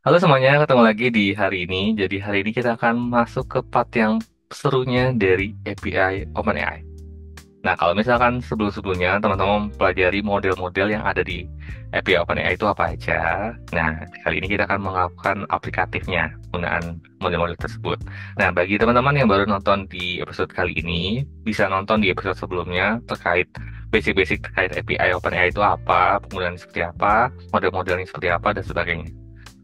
Halo semuanya, ketemu lagi di hari ini. Jadi hari ini kita akan masuk ke part yang serunya dari API OpenAI. Nah, kalau misalkan sebelum-sebelumnya teman-teman mempelajari model-model yang ada di API OpenAI itu apa aja. Nah, kali ini kita akan melakukan aplikatifnya penggunaan model-model tersebut. Nah, bagi teman-teman yang baru nonton di episode kali ini, bisa nonton di episode sebelumnya terkait basic-basic terkait API OpenAI itu apa, penggunaan seperti apa, model-modelnya seperti apa, dan sebagainya.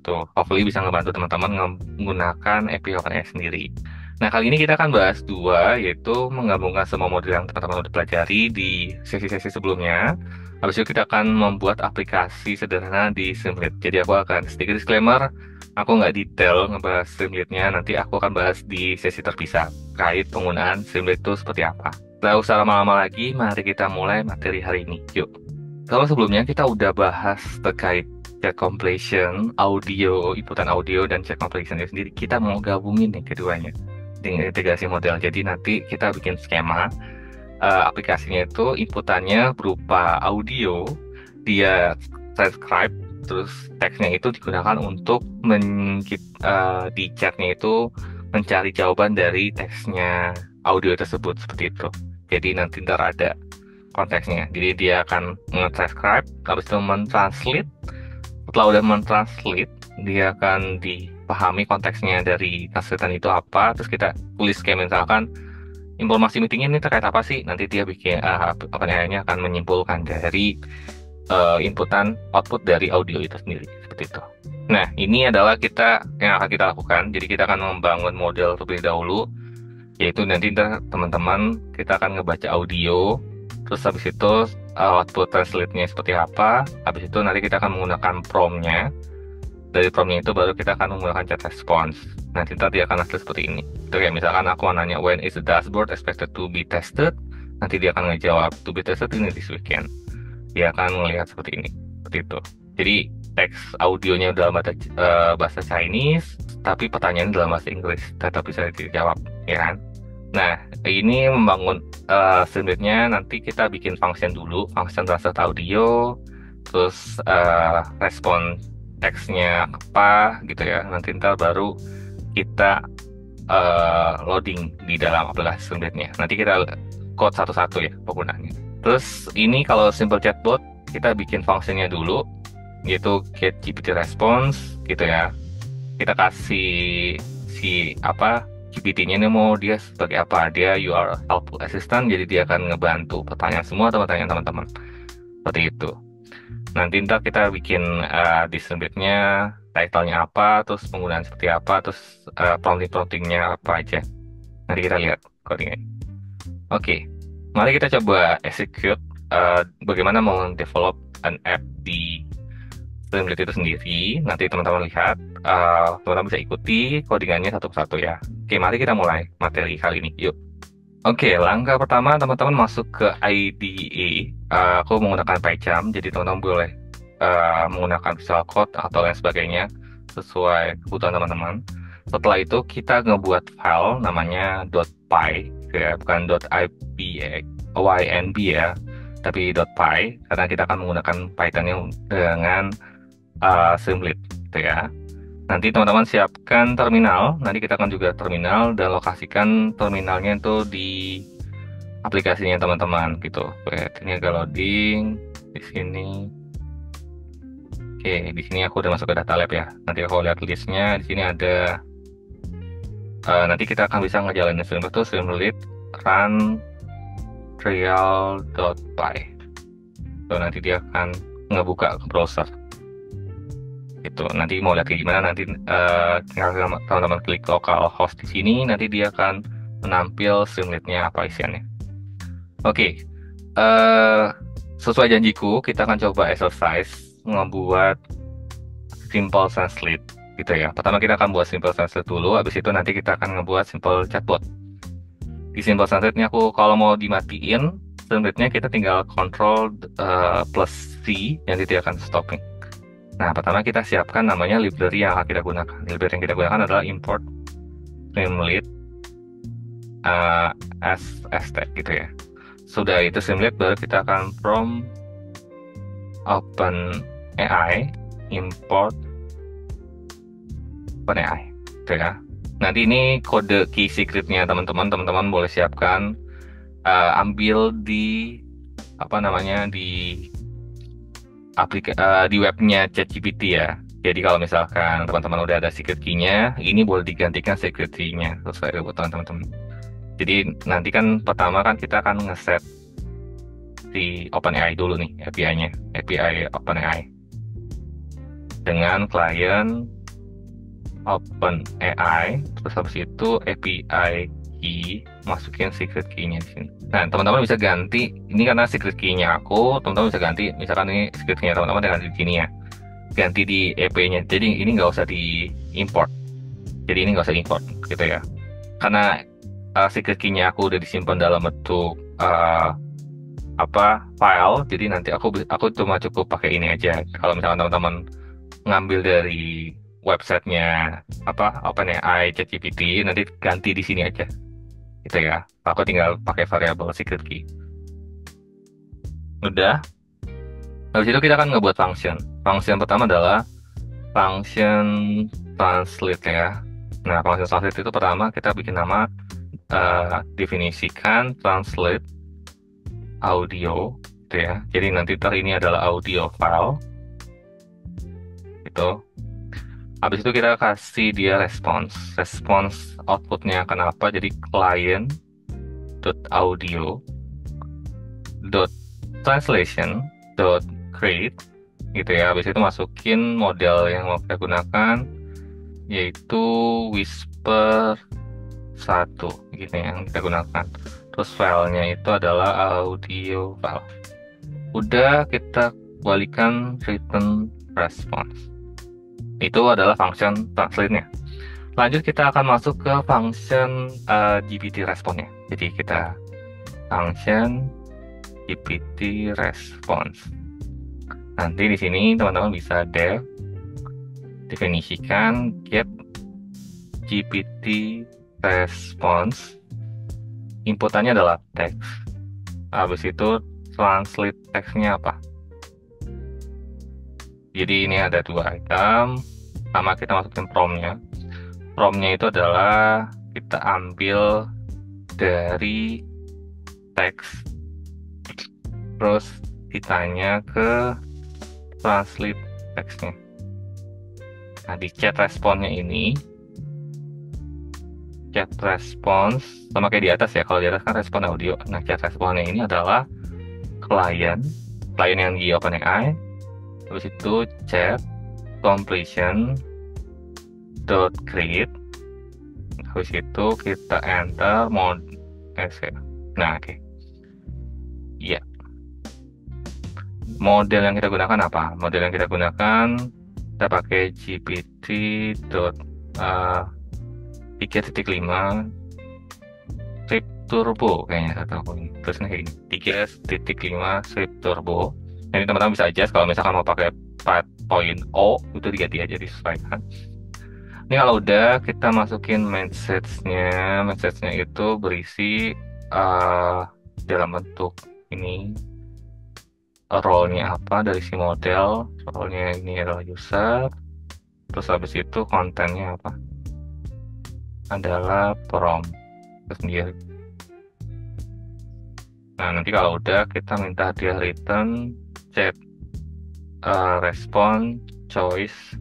Tuh, hopefully bisa ngebantu teman-teman menggunakan API OpenAI sendiri. Nah, kali ini kita akan bahas dua, yaitu menggabungkan semua model yang teman-teman udah pelajari di sesi-sesi sebelumnya. Habis itu kita akan membuat aplikasi sederhana di Streamlit. Jadi aku akan sedikit disclaimer, aku nggak detail ngebahas Streamlit-nya, nanti aku akan bahas di sesi terpisah, terkait penggunaan Streamlit itu seperti apa. Nggak usah lama-lama lagi, mari kita mulai materi hari ini. Yuk. Kalau sebelumnya kita udah bahas terkait chat completion, audio, inputan audio, dan chat completion itu sendiri, kita mau gabungin nih keduanya dengan integrasi model. Jadi nanti kita bikin skema, aplikasinya itu inputannya berupa audio, dia transcribe, terus teksnya itu digunakan untuk di chatnya itu mencari jawaban dari teksnya audio tersebut, seperti itu. Jadi nanti ntar ada konteksnya. Jadi dia akan nge-transcribe, habis itu mentranslate. Setelah udah mentranslate, dia akan dipahami konteksnya dari translatean itu apa. Terus kita tulis kayak misalkan informasi meeting ini terkait apa sih? Nanti dia bikin apa namanya akan menyimpulkan dari inputan output dari audio itu sendiri seperti itu. Nah, ini adalah kita yang akan kita lakukan. Jadi kita akan membangun model terlebih dahulu, yaitu nanti teman-teman kita akan ngebaca audio, terus habis itu output translate-nya seperti apa, habis itu nanti kita akan menggunakan prompt-nya. Dari prompt-nya itu baru kita akan menggunakan chat response. Nanti dia akan hasil seperti ini. Itu kayak misalkan aku nanya when is the dashboard expected to be tested, nanti dia akan ngejawab to be tested ini this weekend. Dia akan melihat seperti ini, seperti itu. Jadi teks audionya dalam bahasa Chinese, tapi pertanyaan dalam bahasa Inggris, tetap bisa dijawab, ya kan? Nah, ini membangun sebenarnya nanti kita bikin function dulu, function translate audio, terus respon teksnya apa gitu ya. Nanti ntar baru kita loading di dalam aplikasi sebenarnya. Nanti kita code satu-satu ya penggunaannya. Terus ini kalau simple chatbot kita bikin functionnya dulu, yaitu get GPT response gitu ya. Kita kasih si apa GPT-nya ini mau dia sebagai apa, dia you are helpful assistant, jadi dia akan ngebantu pertanyaan semua atau pertanyaan teman-teman seperti itu. Nanti ntar kita bikin di snippetnya title-nya apa, terus penggunaan seperti apa, terus prompting-promptingnya apa aja. Nanti kita lihat codingnya. Oke, mari kita coba execute bagaimana mau develop an app di Streamlit itu sendiri. Nanti teman-teman lihat, teman-teman bisa ikuti codingannya satu persatu ya. Oke, mari kita mulai materi kali ini. Yuk. Oke, langkah pertama teman-teman masuk ke IDE. Aku menggunakan PyCharm, jadi teman-teman boleh menggunakan Visual Code atau lain sebagainya sesuai kebutuhan teman-teman. Setelah itu kita ngebuat file namanya .py, ya, bukan .ynb ya, tapi .py karena kita akan menggunakan Python yang dengan Streamlit, gitu ya. Nanti teman-teman siapkan terminal, nanti kita akan juga terminal dan lokasikan terminalnya itu di aplikasinya teman-teman gitu. Oke, ini agak loading di sini. Oke, di sini aku udah masuk ke data lab ya. Nanti aku lihat listnya, di sini ada. Nanti kita akan bisa ngejalanin Streamlit itu Streamlit run trial.py. So, nanti dia akan ngebuka ke browser. Itu nanti mau lihat kayak gimana, nanti tinggal teman-teman klik localhost di sini, nanti dia akan menampil Streamlit-nya apa isiannya. Oke, sesuai janjiku kita akan coba exercise membuat simple translate gitu ya. Pertama kita akan buat simple translate dulu, habis itu nanti kita akan ngebuat simple chatbot. Di simple translate ini aku kalau mau dimatiin Streamlit-nya kita tinggal control plus C, nanti dia akan stopping. Nah, pertama kita siapkan namanya library yang akan kita gunakan. Library yang kita gunakan adalah import Streamlit as tag gitu ya. Sudah itu Streamlit, baru kita akan from open AI import OpenAI, gitu ya. Nanti ini kode key secretnya teman-teman boleh siapkan, ambil di apa namanya di webnya ChatGPT ya. Jadi kalau misalkan teman-teman udah ada secret key-nya, ini boleh digantikan secret key-nya sesuai kebutuhan teman-teman. Jadi nanti kan pertama kan kita akan ngeset di OpenAI dulu nih API-nya, API OpenAI dengan klien OpenAI, terus habis itu API key, masukin secret key-nya di sini. Nah, teman-teman bisa ganti, ini karena secret key-nya aku, teman-teman bisa ganti, misalkan ini secret key-nya teman-teman dengan di sini ya, ganti di EP-nya. Jadi ini nggak usah di import, jadi ini nggak usah import gitu ya. Karena secret key-nya aku udah disimpan dalam bentuk file, jadi nanti aku cuma cukup pakai ini aja. Kalau misalkan teman-teman ngambil dari websitenya OpenAI ChatGPT, nanti ganti di sini aja gitu ya. Aku tinggal pakai variabel secret key. Udah. Habis itu kita akan ngebuat function. Function pertama adalah function translate ya. Nah, function translate itu pertama kita bikin nama, definisikan translate audio gitu ya. Jadi nanti ini adalah audio file gitu. Habis itu kita kasih dia response outputnya akan apa, jadi client dot audio dot translation dot create gitu ya. Habis itu masukin model yang mau kita gunakan, yaitu Whisper 1 gitu yang kita gunakan. Terus filenya itu adalah audio file. Udah, kita balikan return response. Itu adalah function translate-nya. Lanjut kita akan masuk ke function GPT response-nya. Jadi kita function GPT response. Nanti di sini teman-teman bisa definisikan get GPT response. Inputannya adalah teks. Habis itu translate teksnya apa? Jadi ini ada dua item. Pertama kita masukin prompt-nya. Prompt-nya itu adalah kita ambil dari teks, terus ditanya ke translate teksnya. Nah, di chat response-nya ini, chat response sama kayak di atas ya. Kalau di atas kan respon audio. Nah, chat response-nya ini adalah klien yang di OpenAI. Habis itu chat completion dot create. Habis itu kita enter mode Nah, oke. Iya. Model yang kita gunakan apa? Model yang kita gunakan, kita pakai GPT 3.5 Swift Turbo kayaknya, atau terusnya kayak ini 3.5 Swift Turbo. Jadi teman-teman bisa aja kalau misalkan mau pakai 4.0 itu diganti aja, disesuaikan. Ini kalau udah, kita masukin message-nya. Message-nya itu berisi dalam bentuk ini, role-nya apa dari si model. Role-nya ini adalah user. Terus habis itu kontennya apa? Adalah prompt itu sendiri. Nah, nanti kalau udah, kita minta dia return chat response choice,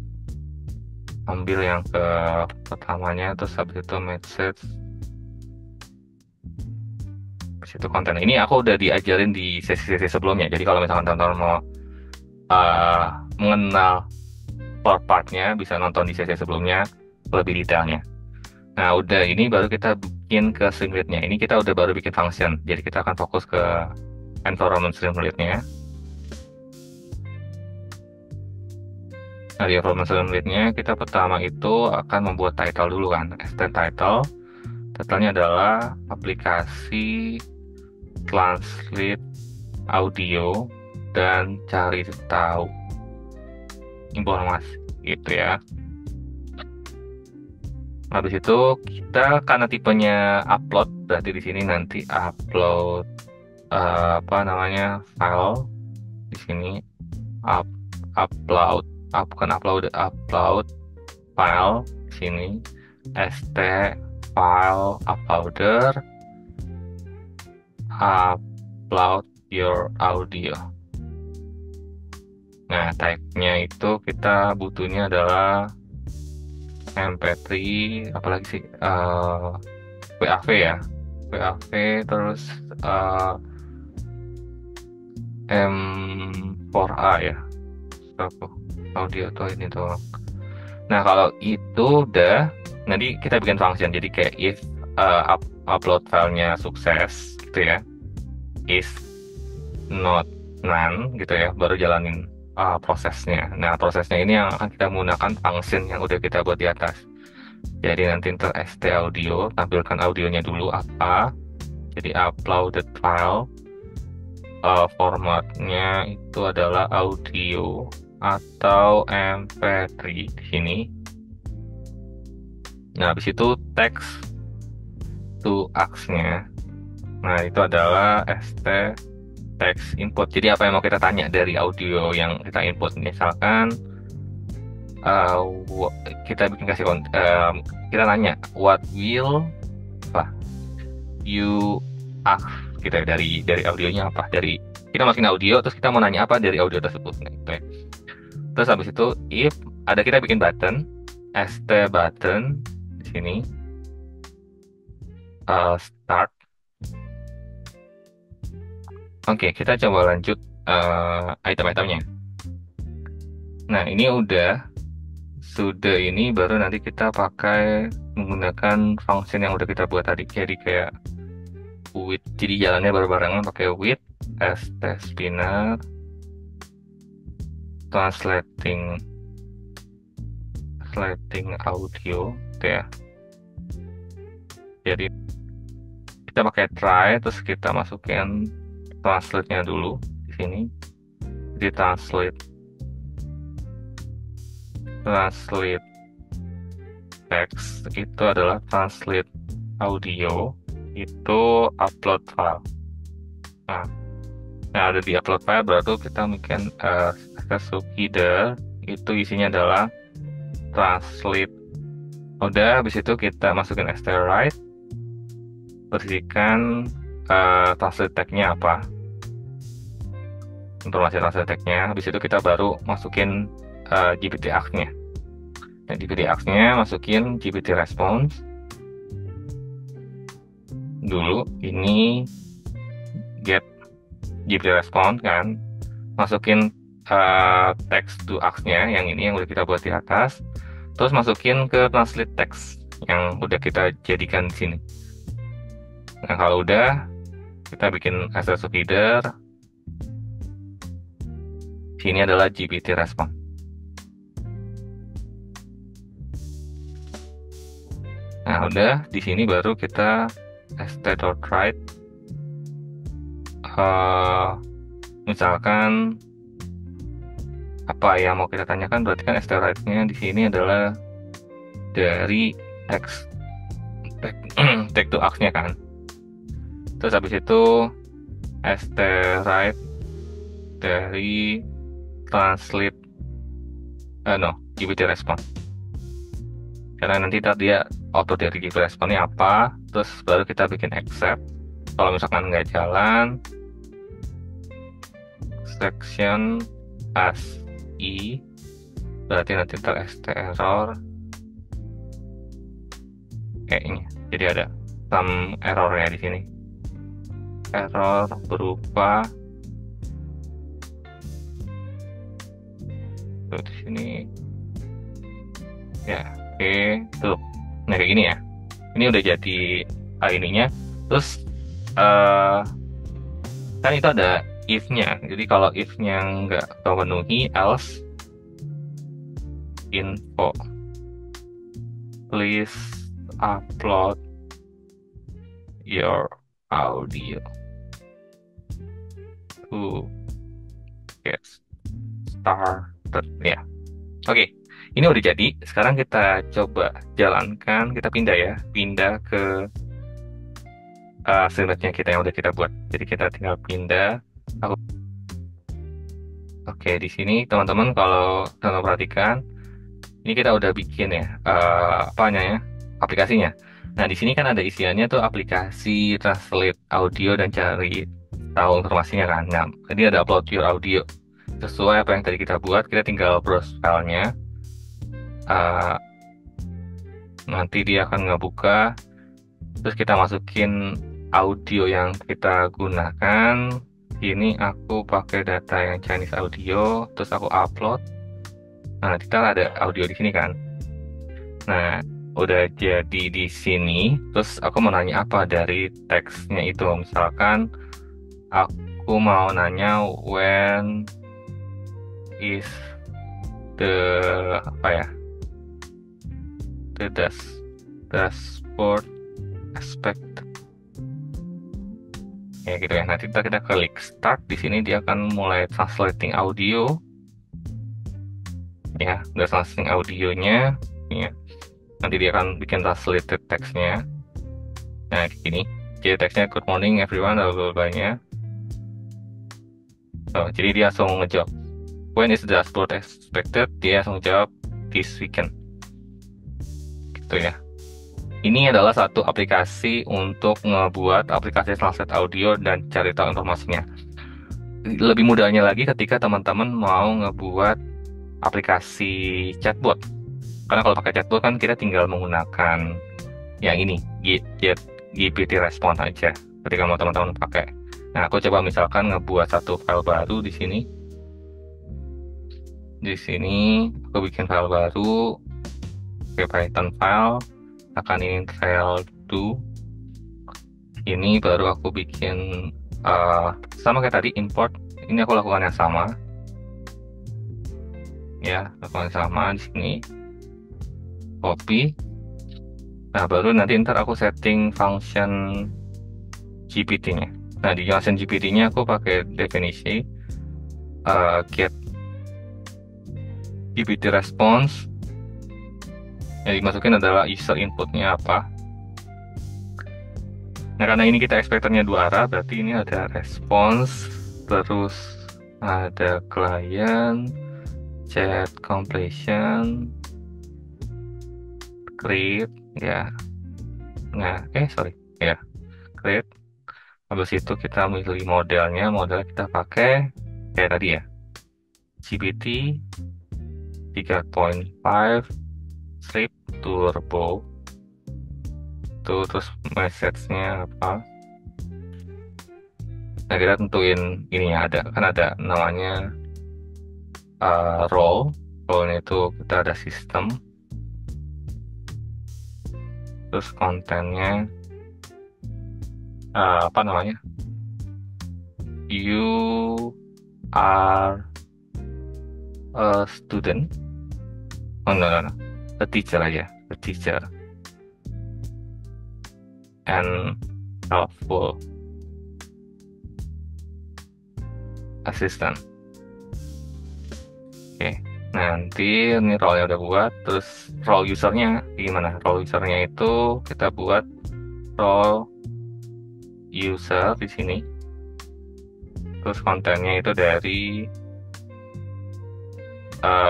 ambil yang ke pertamanya, terus habis itu message, habis itu konten. Ini aku udah diajarin di sesi-sesi sebelumnya, jadi kalau misalkan teman-teman mau mengenal per partnya, bisa nonton di sesi sebelumnya lebih detailnya. Nah, udah, ini baru kita bikin ke streamlit-nya. Ini kita udah baru bikin function, jadi kita akan fokus ke environment streamlit-nya. Nah, di environment streamlit-nya kita pertama itu akan membuat title dulu kan, extend title. Title-nya adalah aplikasi translate audio dan cari tahu informasi gitu ya. Habis itu kita, karena tipenya upload, berarti di sini nanti upload file di sini, upload file di sini, st file uploader, upload your audio. Nah, type-nya itu kita butuhnya adalah MP3, apalagi sih, WAV ya, WAV, terus M4A ya, apa audio tuh ini tuh. Nah, kalau itu udah, nanti kita bikin function. Jadi kayak if upload filenya sukses gitu ya, if not none gitu ya, baru jalanin prosesnya. Nah, prosesnya ini yang akan kita menggunakan function yang udah kita buat di atas. Jadi nanti ntar st audio, tampilkan audionya dulu apa. Jadi uploaded file, formatnya itu adalah audio atau MP3 di sini. Nah, habis itu text to aux-nya. Nah, itu adalah st text input. Jadi apa yang mau kita tanya dari audio yang kita input? Misalkan kita bikin kita nanya what will you ask kita dari audionya apa, dari kita masukin audio terus kita mau nanya apa dari audio tersebut. Nah, gitu ya. Terus habis itu if ada, kita bikin button st button di sini, start. Oke, kita coba lanjut item-itemnya. Nah, ini sudah ini baru nanti kita pakai menggunakan function yang udah kita buat tadi. Jadi kayak with, jadi jalannya bareng-barengan pakai with st spinner translating audio gitu ya. Jadi kita pakai try, terus kita masukin translate-nya dulu di sini. Jadi translate text itu adalah translate audio, itu upload file. Nah, ada di upload file berarti kita bikin header, itu isinya adalah translate. Udah, habis itu kita masukin st-write, bersihkan translate tag-nya apa, informasi translate tag-nya. Habis itu kita baru masukin GPT aux-nya. Nah, GPT aux-nya masukin GPT response dulu. Ini get GPT response kan, masukin text to aux-nya yang ini yang udah kita buat di atas, terus masukin ke translate text yang udah kita jadikan di sini. Nah, kalau udah, kita bikin access header. Sini adalah GPT response. Nah, udah, di sini baru kita st.write. Misalkan apa yang mau kita tanyakan, berarti kan st-write-nya di sini adalah dari text tag to aux-nya kan. Terus habis itu st-write dari translate GPT response. Karena nanti dia auto dari GPT response-nya apa, terus baru kita bikin accept. Kalau misalkan nggak jalan, section as i, berarti nanti st error kayaknya. Jadi ada some errornya di sini. Error berupa tuh di sini ya. Oke, tuh. Nah, kayak gini ya. Ini udah jadi ininya. Terus kan itu ada if-nya. Jadi kalau if-nya nggak terpenuhi, else info please upload your audio to get started ya. Oke, ini udah jadi. Sekarang kita coba jalankan, kita pindah ke slidernya kita yang udah kita buat. Jadi kita tinggal pindah. Oke, di sini teman-teman kalau teman perhatikan, Ini kita udah bikin ya, apa namanya, aplikasinya. Nah, di sini kan ada isiannya tuh aplikasi translate audio dan cari tahu informasinya kan. Nah, jadi ada upload your audio. Sesuai apa yang tadi kita buat, kita tinggal browse filenya. Uh, Nanti dia akan ngebuka, terus kita masukin audio yang kita gunakan. Ini aku pakai data yang Chinese audio, terus aku upload. Nah, kita ada audio di sini kan. Nah, udah jadi di sini. Terus aku mau nanya apa dari teksnya itu. Misalkan aku mau nanya when is the apa ya? The dashboard aspect. Ya gitu ya. Nanti kita klik start. Di sini dia akan mulai translating audio. Ya, udah translating audionya. Ya. Nanti dia akan bikin translated teksnya. Nah, gini. Jadi teksnya good morning everyone, bla-bla-blanya. Oh, jadi dia langsung ngejawab. When is the dashboard expected? Dia langsung jawab this weekend. Gitu ya. Ini adalah satu aplikasi untuk ngebuat aplikasi translate audio dan cari tahu informasinya. Lebih mudahnya lagi ketika teman-teman mau ngebuat aplikasi chatbot. Karena kalau pakai chatbot kan kita tinggal menggunakan yang ini, GPT Response aja ketika mau teman-teman pakai. Nah, aku coba misalkan ngebuat satu file baru di sini. Di sini aku bikin file baru, pakai Python file, akan ini file do. Ini baru aku bikin sama kayak tadi import. Ini aku lakukan yang sama. Ya, lakukan sama di sini. Copy. Nah, baru nanti ntar aku setting function GPT-nya. Nah, di function GPT-nya aku pakai definisi get GPT response. Yang dimasukin adalah user inputnya apa. Nah, karena ini kita expectornya dua arah, berarti ini ada response, terus ada client, chat completion, create, ya. Nah, ya, create. Habis itu kita milih modelnya kita pakai kayak tadi ya, GPT 3.5 Strip Turbo. Terus message-nya apa? Nah, kita tentuin ininya ada namanya role-nya itu kita ada sistem, terus kontennya apa namanya, you are a student, no, a teacher aja, a teacher and helpful assistant. Oke, nanti ini role-nya udah buat, terus role usernya gimana? Role usernya itu kita buat role user di sini, terus kontennya itu dari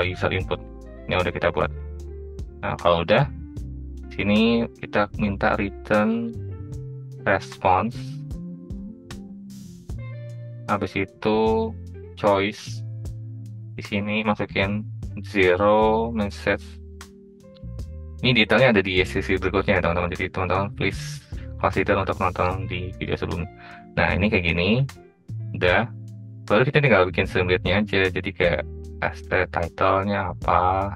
user input yang udah kita buat. Nah, kalau udah sini kita minta return response, habis itu choice di sini masukin zero message. Ini detailnya ada di sesi berikutnya ya teman-teman, jadi teman-teman please consider untuk nonton di video sebelumnya. Nah, ini kayak gini udah, baru kita tinggal bikin snippetnya aja. Jadi kayak title-nya apa,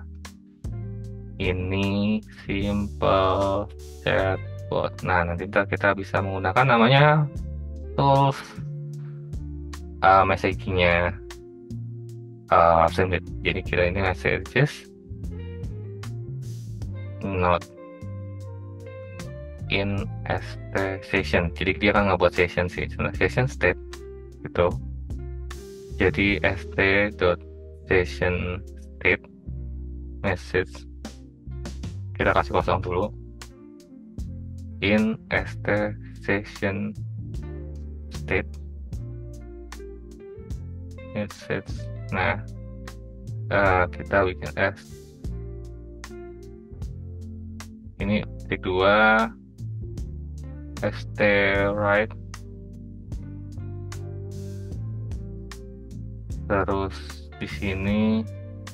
ini simple chatbot. Nah, nanti kita bisa menggunakan namanya tools messaging-nya snippet. Jadi kita ini messages not in st session. Jadi dia akan ngebuat session sih, session state gitu. Jadi st.session state message kita kasih kosong dulu, in st session state message. Nah, kita bikin Ini titik 2 st right, terus di sini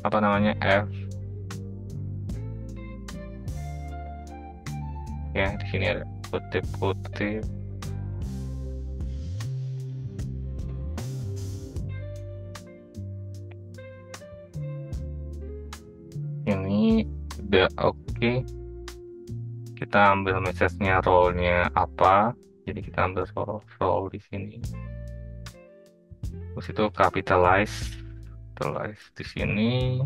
apa namanya f ya, di sini ada kutip-kutip. Ini udah oke. Kita ambil message-nya, role-nya apa. Jadi kita ambil role di sini. Terus itu capitalize di sini.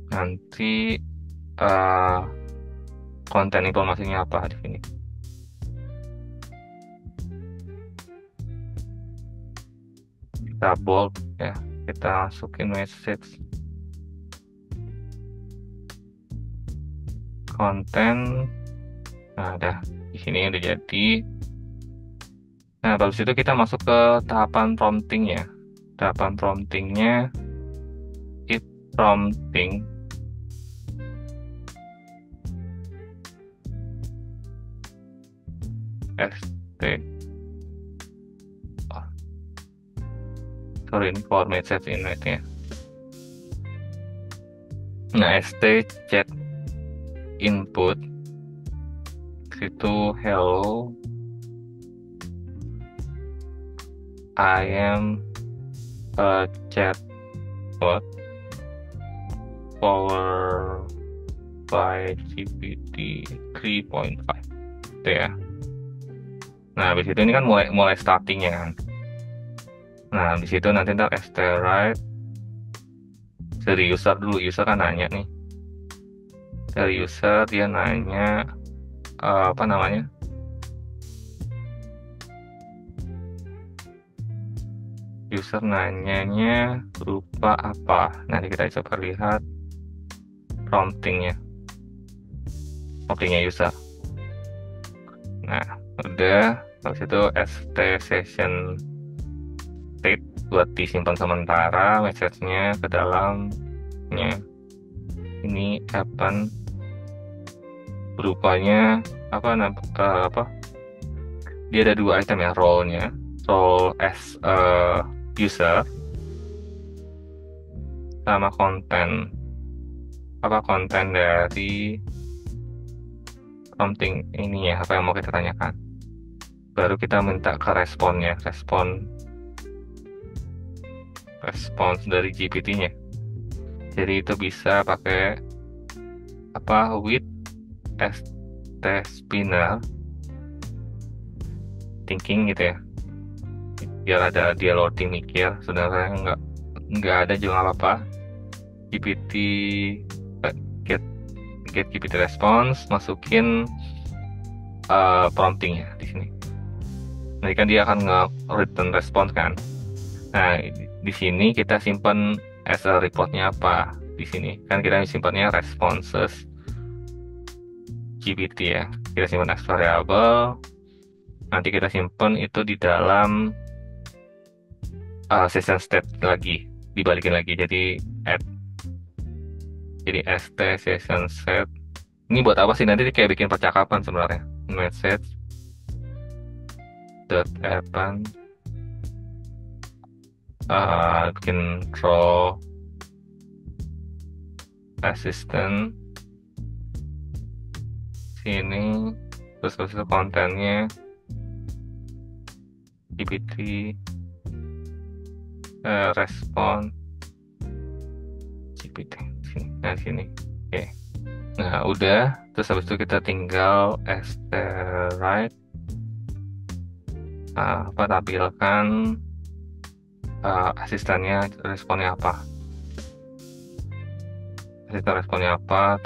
Nanti konten informasinya apa di sini. Kita bold ya. Kita masukin message konten. Nah, di sini udah jadi. Nah, habis itu kita masuk ke tahapan prompting ya. Tahapan promptingnya if prompting st sorry, ini for message invite ya. Nah, st chat input itu hello, I am a chatbot powered by GPT 3.5 itu ya. Nah, habis itu ini kan mulai startingnya kan. Nah, di situ nanti ntar st right dari user dulu. User kan nanya nih. Dari user dia nanya apa namanya? User nanyanya berupa apa? Nanti kita coba lihat promptingnya user. Nah, udah. Habis itu st session state buat disimpan sementara message-nya ke dalamnya. Ini akan berupanya apa dia ada 2 item ya, role-nya, role as a user sama konten dari prompting ini ya, apa yang mau kita tanyakan. Baru kita minta ke responnya, respons dari GPT-nya. Jadi itu bisa pakai with st spinner thinking gitu ya, biar ada dia loading mikir. Sebenarnya nggak ada juga apa-apa. GPT get GPT response, masukin promptingnya di sini. Nanti kan dia akan nge-return response kan. Nah, di sini kita simpan as a reportnya apa. Di sini kan kita simpannya responses GPT ya. Kita simpan as variable. Nanti kita simpan itu di dalam session state lagi, dibalikin lagi. Jadi st session set. Ini buat apa sih? Nanti kayak bikin percakapan sebenarnya. Message happen bikin role assistant sini, terus itu kontennya GPT respon GPT sini. Nah, sini oke. Nah, udah. Terus habis itu kita tinggal st right tampilkan asistennya responnya apa.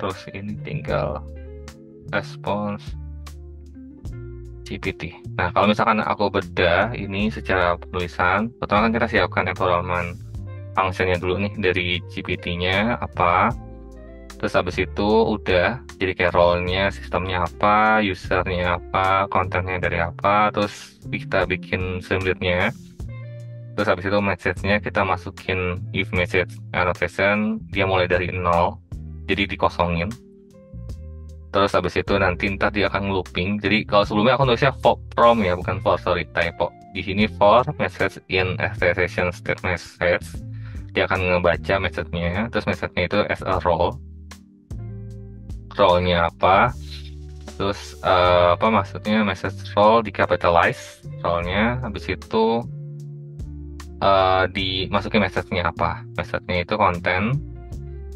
Terus ini tinggal respons GPT. Nah, kalau misalkan aku bedah ini secara penulisan, pertama kan kita siapkan environment functionnya dulu nih, dari GPT-nya apa. Terus habis itu udah jadi kayak role-nya, sistemnya apa, usernya apa, kontennya dari apa. Terus kita bikin symbolnya. Terus habis itu message-nya kita masukin if message annotation, dia mulai dari 0, jadi dikosongin. Terus habis itu nanti ntar dia akan looping. Jadi kalau sebelumnya aku nulisnya for from ya, bukan for, sorry, typo. Di sini for message in authorization state message. Dia akan ngebaca message-nya, terus message-nya itu as a role. Role-nya apa? Terus apa maksudnya message role di capitalize role-nya. Habis itu dimasukin message-nya apa? Message-nya itu konten.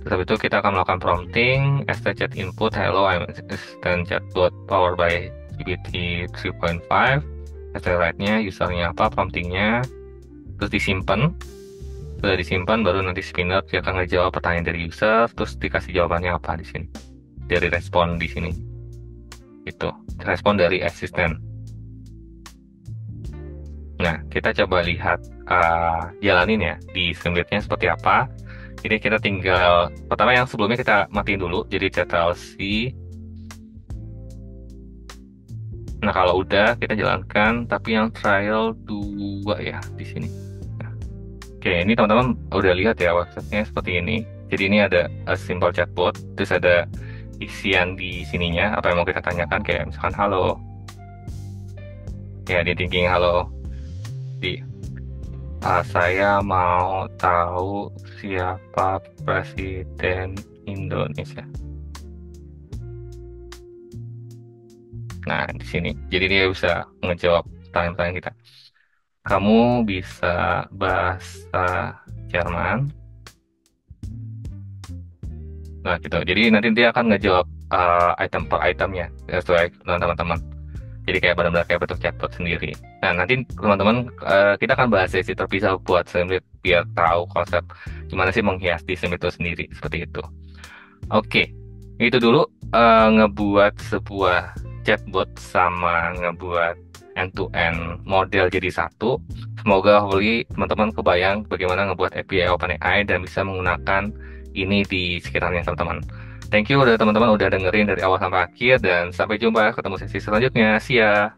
Terus habis itu kita akan melakukan prompting as the chat input, hello I'm assistant chatbot powered by GPT 3.5. As the right-nya, usernya apa, promptingnya, terus disimpan. Sudah disimpan, baru nanti spinner dia akan ngejawab pertanyaan dari user, terus dikasih jawabannya apa di sini, dari respon di sini. Itu respon dari asisten. Nah, kita coba lihat jalanin ya di Streamlit-nya seperti apa. Jadi kita tinggal, pertama yang sebelumnya kita matiin dulu, jadi ctrl-C. Nah, kalau udah kita jalankan, tapi yang trial 2 ya di sini. Nah, oke, ini teman-teman udah lihat ya websitenya seperti ini. Jadi ini ada a simple chatbot, terus ada isian di sininya, apa yang mau kita tanyakan, kayak misalkan halo. Ya, di thinking halo. Di saya mau tahu siapa Presiden Indonesia. Nah, di sini. Jadi dia bisa ngejawab pertanyaan-pertanyaan kita. Kamu bisa bahasa Jerman. Nah, gitu. Jadi nanti dia akan ngejawab item per itemnya sesuai dengan teman-teman. Jadi kayak benar-benar kayak bentuk chatbot sendiri. Nah, nanti teman-teman kita akan bahas sesi terpisah buat Streamlit biar tahu konsep gimana sih menghias di Streamlit itu sendiri seperti itu. Oke, itu dulu ngebuat sebuah chatbot sama ngebuat end-to-end model jadi satu. Semoga hopefully teman-teman kebayang bagaimana ngebuat API OpenAI dan bisa menggunakan ini di sekitarnya teman-teman. Thank you udah teman-teman udah dengerin dari awal sampai akhir dan sampai jumpa ketemu sesi selanjutnya. See ya.